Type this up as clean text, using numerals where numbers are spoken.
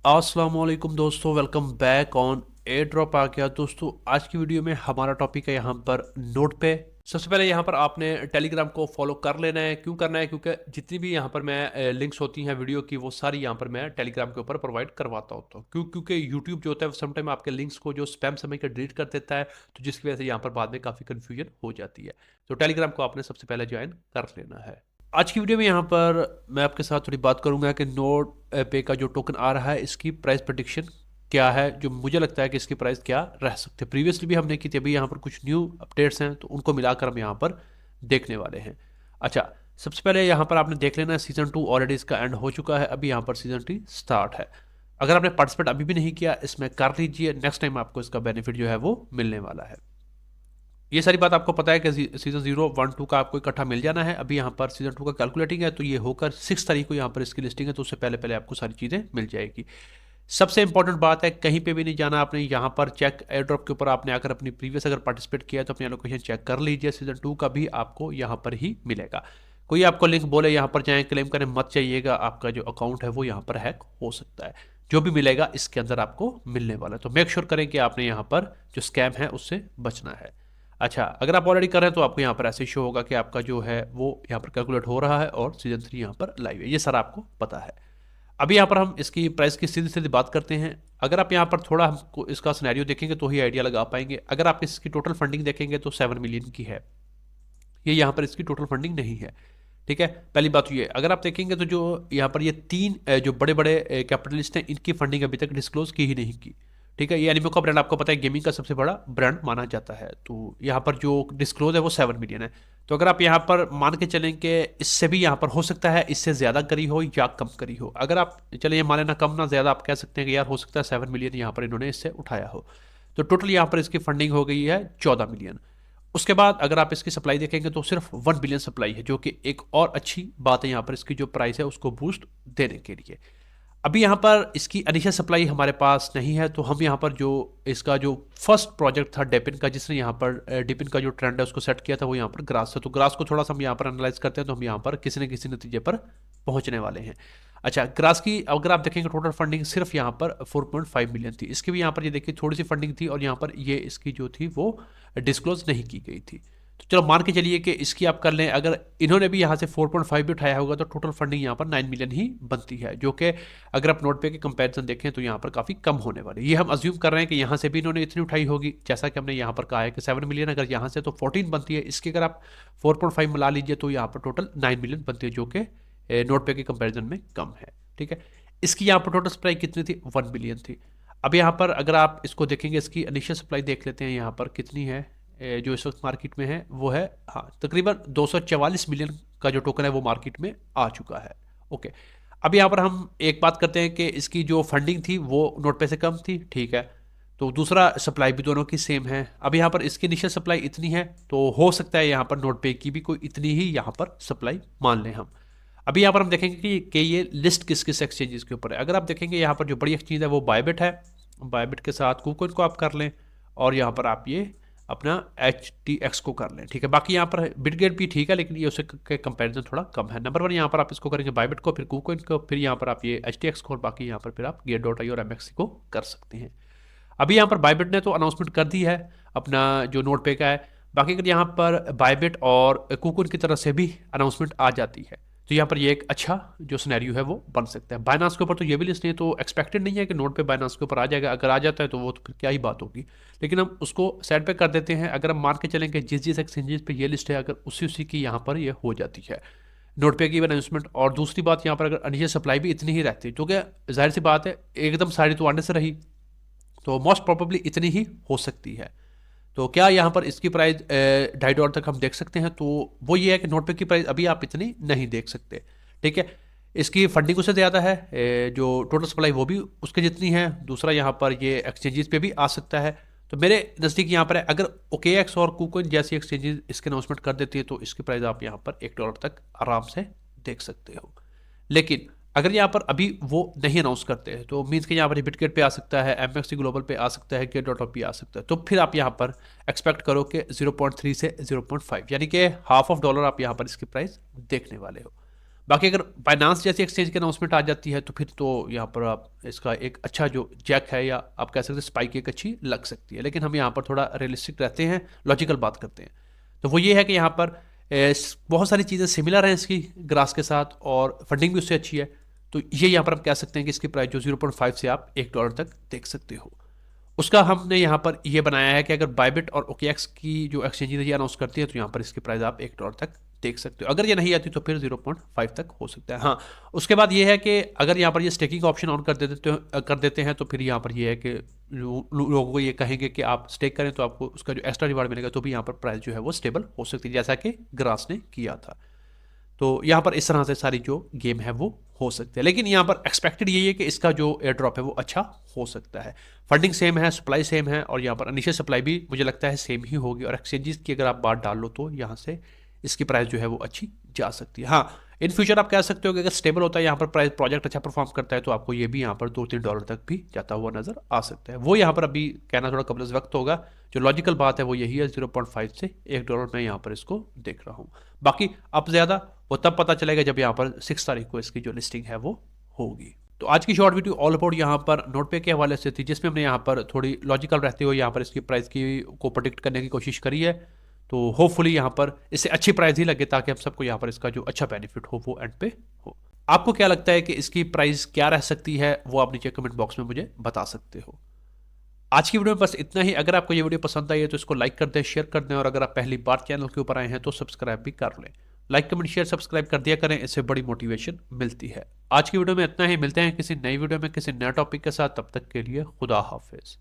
अस्सलामुअलैकुम दोस्तों, welcome back on air drop आ गया। दोस्तों आज की वीडियो में हमारा टॉपिक है यहाँ पर नोट पे। सबसे पहले यहाँ पर आपने टेलीग्राम को फॉलो कर लेना है। क्यों करना है? क्योंकि जितनी भी यहाँ पर मैं लिंक्स होती हैं वीडियो की, वो सारी यहाँ पर मैं टेलीग्राम के ऊपर प्रोवाइड करवाता होता हूँ। क्योंकि यूट्यूब जो होता है समटाइम आपके लिंक्स को जो स्पैम समय का डिलीट कर देता है, तो जिसकी वजह से यहाँ पर बाद में काफ़ी कन्फ्यूजन हो जाती है। तो टेलीग्राम को आपने सबसे पहले ज्वाइन कर लेना है। आज की वीडियो में यहाँ पर मैं आपके साथ थोड़ी बात करूंगा कि नोट पे का जो टोकन आ रहा है इसकी प्राइस प्रेडिक्शन क्या है, जो मुझे लगता है कि इसकी प्राइस क्या रह सकते हैं। प्रीवियसली भी हमने की थी, अभी यहाँ पर कुछ न्यू अपडेट्स हैं तो उनको मिलाकर हम यहाँ पर देखने वाले हैं। अच्छा, सबसे पहले यहाँ पर आपने देख लेना है सीजन 2 ऑलरेडी इसका एंड हो चुका है, अभी यहाँ पर सीजन 3 स्टार्ट है। अगर आपने पार्टिसिपेट अभी भी नहीं किया, इसमें कर लीजिए, नेक्स्ट टाइम आपको इसका बेनिफिट जो है वो मिलने वाला है। ये सारी बात आपको पता है कि सीजन 0, 1, 2 का आपको इकट्ठा मिल जाना है। अभी यहाँ पर सीजन 2 का कैलकुलेटिंग है, तो ये होकर 6 तारीख को यहाँ पर इसकी लिस्टिंग है, तो उससे पहले पहले आपको सारी चीज़ें मिल जाएगी। सबसे इंपॉर्टेंट बात है, कहीं पे भी नहीं जाना आपने, यहाँ पर चेक एयर ड्रॉप के ऊपर आपने आकर अपनी प्रीवियस अगर पार्टिसिपेट किया है तो अपनी लोकेशन चेक कर लीजिए। सीजन 2 का भी आपको यहाँ पर ही मिलेगा। कोई आपको लिंक बोले यहाँ पर जाएं क्लेम करें मत चाहिएगा, आपका जो अकाउंट है वो यहाँ पर हैक हो सकता है। जो भी मिलेगा इसके अंदर आपको मिलने वाला है, तो मेक श्योर करें कि आपने यहाँ पर जो स्कैम है उससे बचना है। अच्छा, अगर आप ऑलरेडी कर रहे हैं तो आपको यहाँ पर ऐसे शो होगा कि आपका जो है वो यहाँ पर कैलकुलेट हो रहा है और सीजन 3 यहाँ पर लाइव है, ये सारा आपको पता है। अभी यहाँ पर हम इसकी प्राइस की सीधी सीधी बात करते हैं। अगर आप यहाँ पर थोड़ा हमको इसका सिनेरियो देखेंगे तो ही आइडिया लगा पाएंगे। अगर आप इसकी टोटल फंडिंग देखेंगे तो 7 मिलियन की है, ये यहाँ पर इसकी टोटल फंडिंग नहीं है। ठीक है, पहली बात तो ये। अगर आप देखेंगे तो जो यहाँ पर ये तीन जो बड़े बड़े कैपिटलिस्ट हैं, इनकी फंडिंग अभी तक डिस्क्लोज की ही नहीं की। ठीक है, ये एनिमो का ब्रांड आपको पता है गेमिंग का सबसे बड़ा ब्रांड माना जाता है, तो यहाँ पर जो डिस्क्लोज है वो 7 मिलियन है। तो अगर आप यहाँ पर मान के चलें कि इससे भी यहाँ पर हो सकता है इससे ज़्यादा करी हो या कम करी हो। अगर आप चले ये माने ना कम ना ज़्यादा, आप कह सकते हैं कि यार हो सकता है 7 मिलियन यहाँ पर इन्होंने इससे उठाया हो। तो टोटल यहाँ पर इसकी फंडिंग हो गई है 14 मिलियन। उसके बाद अगर आप इसकी सप्लाई देखेंगे तो सिर्फ 1 बिलियन सप्लाई है, जो कि एक और अच्छी बात है यहाँ पर इसकी जो प्राइस है उसको बूस्ट देने के लिए। अभी यहाँ पर इसकी इनिशियल सप्लाई हमारे पास नहीं है, तो हम यहाँ पर जो इसका जो फर्स्ट प्रोजेक्ट था डेपिन का, जिसने यहाँ पर डिपिन का जो ट्रेंड है उसको सेट किया था, वो यहाँ पर ग्रास था। तो ग्रास को थोड़ा सा हम यहाँ पर एनालाइज करते हैं तो हम यहाँ पर किसी न किसी नतीजे पर पहुँचने वाले हैं। अच्छा, ग्रास की अगर आप देखेंगे टोटल फंडिंग सिर्फ यहाँ पर 4.5 मिलियन थी। इसकी भी यहाँ पर ये देखिए थोड़ी सी फंडिंग थी और यहाँ पर ये इसकी जो थी वो डिस्क्लोज नहीं की गई थी। तो चलो मान के चलिए कि इसकी आप कर लें, अगर इन्होंने भी यहाँ से 4.5 भी उठाया होगा तो टोटल फंडिंग यहाँ पर 9 मिलियन ही बनती है, जो कि अगर आप नोट पे के कंपैरिजन देखें तो यहाँ पर काफ़ी कम होने वाली। ये हम अज्यूम कर रहे हैं कि यहाँ से भी इन्होंने इतनी उठाई होगी, जैसा कि हमने यहाँ पर कहा है कि 7 मिलियन अगर यहाँ से तो 14 बनती है, इसकी अगर आप 4.5 मिला लीजिए तो यहाँ पर टोटल 9 मिलियन बनती है, जो कि नोट पे के कंपेरिजन में कम है। ठीक है, इसकी यहाँ पर टोटल सप्लाई कितनी थी? 1 बिलियन थी। अब यहाँ पर अगर आप इसको देखेंगे, इसकी इनिशियल सप्लाई देख लेते हैं यहाँ पर कितनी है। जो इस वक्त मार्केट में है वो है, हाँ, तकरीबन 244 मिलियन का जो टोकन है वो मार्केट में आ चुका है। ओके, अब यहाँ पर हम एक बात करते हैं कि इसकी जो फंडिंग थी वो नोट पे से कम थी। ठीक है, तो दूसरा सप्लाई भी दोनों की सेम है। अब यहाँ पर इसकी इनिशियल सप्लाई इतनी है, तो हो सकता है यहाँ पर नोट पे की भी कोई इतनी ही यहाँ पर सप्लाई मान लें हम। अभी यहाँ पर हम देखेंगे कि ये लिस्ट किस किस एक्सचेंजेस के ऊपर है। अगर आप देखेंगे यहाँ पर जो बड़ी एक्सचेंज है वो बायबिट है, बायबिट के साथ कुकोइन को आप कर लें और यहाँ पर आप ये अपना HTX को कर लें। ठीक है, बाकी यहाँ पर बिटगेट भी ठीक है, लेकिन ये उसके कंपैरिजन थोड़ा कम है। नंबर 1 यहाँ पर आप इसको करेंगे बायबिट को, फिर कुकोइन को, फिर यहाँ पर आप ये HTX को, और बाकी यहाँ पर फिर आप गेट.आई और MXC को कर सकते हैं। अभी यहाँ पर बायबिट ने तो अनाउंसमेंट कर दी है अपना जो नोट पे का है। बाकी अगर यहाँ पर बायबिट और कुकोइन की तरफ से भी अनाउंसमेंट आ जाती है तो यहाँ पर ये एक अच्छा जो सिनेरियो है वो बन सकता है। बाइनांस के ऊपर तो ये भी लिस्ट नहीं है, तो एक्सपेक्टेड नहीं है कि नोट पे बाइनांस के ऊपर आ जाएगा। अगर आ जाता है तो वो तो फिर क्या ही बात होगी, लेकिन हम उसको साइड पे कर देते हैं। अगर हम मान के चलेंगे जिस जिस एक्सचेंजेस पे ये लिस्ट है, अगर उसी उसी की यहाँ पर ये हो जाती है नोट पे की अनाउंसमेंट। और दूसरी बात, यहाँ पर अगर इनिशियल सप्लाई भी इतनी ही रहती है, जो कि जाहिर सी बात है एकदम सारी तो आने से रही, तो मोस्ट प्रोबेबली इतनी ही हो सकती है। तो क्या यहाँ पर इसकी प्राइस $2.5 तक हम देख सकते हैं? तो वो ये है कि नोट पे की प्राइस अभी आप इतनी नहीं देख सकते। ठीक है, इसकी फंडिंग उससे ज़्यादा है, जो टोटल सप्लाई वो भी उसके जितनी है। दूसरा यहाँ पर ये एक्सचेंजेस पे भी आ सकता है। तो मेरे नज़दीक यहाँ पर है, अगर OKX और कुकोइन जैसी एक्सचेंजेस इसके अनाउंसमेंट कर देती है तो इसकी प्राइस आप यहाँ पर $1 तक आराम से देख सकते हो। लेकिन अगर यहाँ पर अभी वो नहीं अनाउंस करते हैं तो मीन्स कि यहाँ पर बिटगेट पे आ सकता है, MXC ग्लोबल पे आ सकता है, गेट.ऑफ पे आ सकता है। तो फिर आप यहाँ पर एक्सपेक्ट करो कि 0.3 से 0.5 यानी कि $0.5 आप यहाँ पर इसकी प्राइस देखने वाले हो। बाकी अगर बाइनांस जैसी एक्सचेंज की अनाउंसमेंट आ जाती है तो फिर तो यहाँ पर आप इसका एक अच्छा जो जैक है या आप कह सकते हैं स्पाइक एक अच्छी लग सकती है, लेकिन हम यहाँ पर थोड़ा रियलिस्टिक रहते हैं, लॉजिकल बात करते हैं। तो वो ये है कि यहाँ पर बहुत सारी चीज़ें सिमिलर हैं इसकी ग्रास के साथ और फंडिंग भी उससे अच्छी है। तो ये यहाँ पर हम कह सकते हैं कि इसकी प्राइस जो 0.5 से आप $1 तक देख सकते हो। उसका हमने यहाँ पर ये बनाया है कि अगर बाइबिट और ओकेएक्स की जो एक्सचेंज ये अनाउंस करती है तो यहाँ पर इसकी प्राइस आप $1 तक देख सकते हो। अगर ये नहीं आती तो फिर 0.5 तक हो सकता है। हाँ, उसके बाद ये है कि अगर यहाँ पर ये स्टेकिंग ऑप्शन ऑन कर देते हैं तो फिर यहाँ पर ये है कि लोगों को ये कहेंगे कि आप स्टेक करें तो आपको उसका जो एक्स्ट्रा रिवार्ड मिलेगा, तो भी यहाँ पर प्राइस जो है वो स्टेबल हो सकती है, जैसा कि ग्रास ने किया था। तो यहाँ पर इस तरह से सारी जो गेम है वो हो सकती है, लेकिन यहाँ पर एक्सपेक्टेड यही है कि इसका जो एयर ड्रॉप है वो अच्छा हो सकता है। फंडिंग सेम है, सप्लाई सेम है और यहाँ पर इनिशियल सप्लाई भी मुझे लगता है सेम ही होगी, और एक्सचेंजेस की अगर आप बात डाल लो तो यहाँ से इसकी प्राइस जो है वो अच्छी जा सकती है। हाँ, इन फ्यूचर आप कह सकते हो कि अगर स्टेबल होता है यहाँ पर प्राइस, प्रोजेक्ट अच्छा परफॉर्म करता है, तो आपको ये भी यहाँ पर $2-3 तक भी जाता हुआ नजर आ सकता है। वो यहाँ पर अभी कहना थोड़ा कबल वक्त होगा। जो लॉजिकल बात है वो यही है, 0.5 से $1 मैं यहाँ पर इसको देख रहा हूँ। बाकी अब ज़्यादा वो तब पता चलेगा जब यहाँ पर 6 तारीख को इसकी जो लिस्टिंग है वो होगी। तो आज की शॉर्ट वीडियो ऑल अबाउट यहाँ पर नोटपे के हवाले से थी, जिसमें हमने यहाँ पर थोड़ी लॉजिकल रहते हुए यहाँ पर इसकी प्राइस की को प्रोडिक्ट करने की कोशिश करी है। तो होपफुली यहाँ पर इससे अच्छी प्राइस ही लगे ताकि हम सबको यहाँ पर इसका जो अच्छा बेनिफिट हो वो एंड पे हो। आपको क्या लगता है कि इसकी प्राइस क्या रह सकती है, वो आप नीचे कमेंट बॉक्स में मुझे बता सकते हो। आज की वीडियो में बस इतना ही। अगर आपको ये वीडियो पसंद आई है तो इसको लाइक कर दें, शेयर कर दें, और अगर आप पहली बार चैनल के ऊपर आए हैं तो सब्सक्राइब भी कर लें। लाइक कमेंट शेयर सब्सक्राइब कर दिया करें, इससे बड़ी मोटिवेशन मिलती है। आज की वीडियो में इतना ही, मिलते हैं किसी नई वीडियो में किसी नए टॉपिक के साथ। तब तक के लिए खुदा हाफिज।